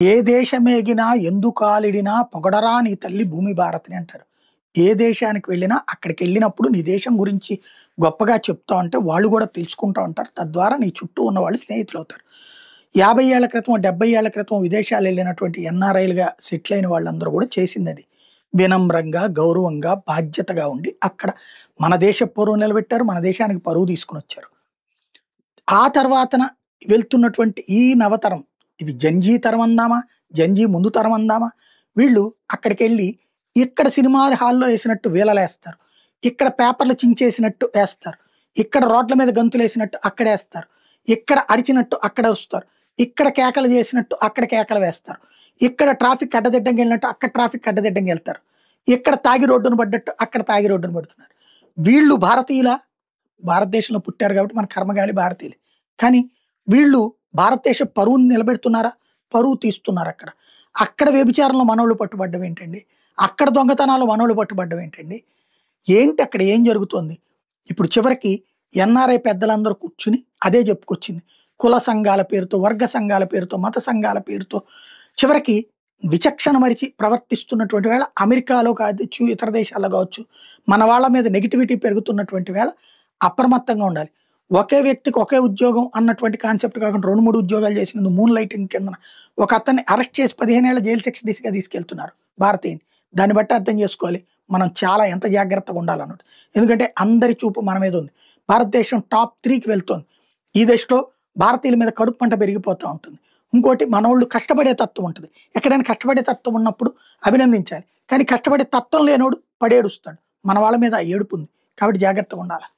ఏ దేశమేగినా ఎందుకాలిడినా పొగడరా నీ తల్లి భూమి భారతిని అంటారు. ఏ దేశానికి వెళ్ళినా అక్కడికెళ్ళినప్పుడు నీ దేశం గురించి గొప్పగా చెప్తా ఉంటే వాళ్ళు గూడా తెలుసుకుంటా ఉంటారు. తద్వారా నీ చుట్టూ ఉన్నవాళ్ళు స్నేహితులవుతారు. 50 ఏళ్ల క్రితం, 70 ఏళ్ల క్రితం విదేశాలెళ్ళినటువంటి ఎన్ఆర్ఐలుగా సెటిల్ అయిన వాళ్ళందరూ గూడా చేసిందది. వినమ్రంగా, గౌరవంగా, బాధ్యతగా ఉండి అక్కడ మన దేశ పరువు నిలబెట్టారు. మన దేశానికి పరువు తీసుకొనొచ్చారు. ఆ తర్వాతన వెళ్తున్నటువంటి ఈ నవతరం, ఇది జెన్‌జీ తరం అందామా? జెన్‌జీ ముందు తరం అందామా? వీళ్ళు అక్కడికెళ్ళి ఇక్కడ సినిమా హాల్‌లో ఏసినట్టు వీలలేస్తారు. ఇక్కడ పేపర్‌లు చించేసినట్టు ఏస్తారు. ఇక్కడ రోడ్ల మీద గంతులేసినట్టు అక్కడేస్తారు. ఇక్కడ అరిచినట్టు అక్కడ అరుస్తారు. ఇక్కడ కేకలు చేసినట్టు అక్కడ కేకలు వేస్తారు. ఇక్కడ ట్రాఫిక్ అడ్డదిడ్డంగా అక్కడ ట్రాఫిక్ అడ్డదిడ్డంగా ఎళ్తారు. ఇక్కడ తాగి రోడ్డున పడ్డట్టు అక్కడ తాగి రోడ్డున పడుతున్నారు. వీళ్ళు భారతీయులా? భారతదేశంలో పుట్టారు కాబట్టి మన కర్మగాలి భారతీయులే. కానీ వీళ్ళు భారతదేశ పరువుని నిలబెడుతున్నారా? పరువు తీస్తున్నారక్కడ. అక్కడ వ్యభిచారంలో మనోళ్ళు పట్టుబడ్డం ఏంటండి? అక్కడ దొంగతనాల్లో మనోళ్ళు పట్టుబడ్డం ఏంటండి? ఏంటి అక్కడ ఏం జరుగుతోంది? ఇప్పుడు చివరికి ఎన్ఆర్ఐ పెద్దలందరూ కూర్చుని అదే చెప్పుకొచ్చింది. కుల సంఘాల పేరుతో, వర్గ సంఘాల పేరుతో, మత సంఘాల పేరుతో చివరికి విచక్షణ మరిచి ప్రవర్తిస్తున్నటువంటి వేళ అమెరికాలో కావచ్చు, ఇతర దేశాల్లో కావచ్చు, మన వాళ్ళ మీద నెగటివిటీ పెరుగుతున్నటువంటి వేళ అప్రమత్తంగా ఉండాలి. ఒకే వ్యక్తికి ఒకే ఉద్యోగం అన్నటువంటి కాన్సెప్ట్ కాకుండా 2, 3 ఉద్యోగాలు చేసినందుకు మూన్ లైటింగ్ కిందన ఒక అతన్ని అరెస్ట్ చేసి 15 ఏళ్ల జైలు శిక్ష దిశగా తీసుకెళ్తున్నారు భారతీయుని. దాన్ని బట్టి అర్థం చేసుకోవాలి మనం చాలా ఎంత జాగ్రత్తగా ఉండాలన్నట్టు. ఎందుకంటే అందరి చూపు మన మీద ఉంది. భారతదేశం టాప్ 3కి వెళ్తోంది. ఈ దశలో భారతీయుల మీద కడుపు మంట పెరిగిపోతూ ఉంటుంది. ఇంకోటి మనోళ్ళు కష్టపడే తత్వం ఉంటుంది. ఎక్కడైనా కష్టపడే తత్వం ఉన్నప్పుడు అభినందించాలి. కానీ కష్టపడే తత్వం లేనోడు పడేడుస్తాడు. మన వాళ్ళ మీద ఆ ఏడుపు ఉంది. కాబట్టి జాగ్రత్తగా ఉండాలి.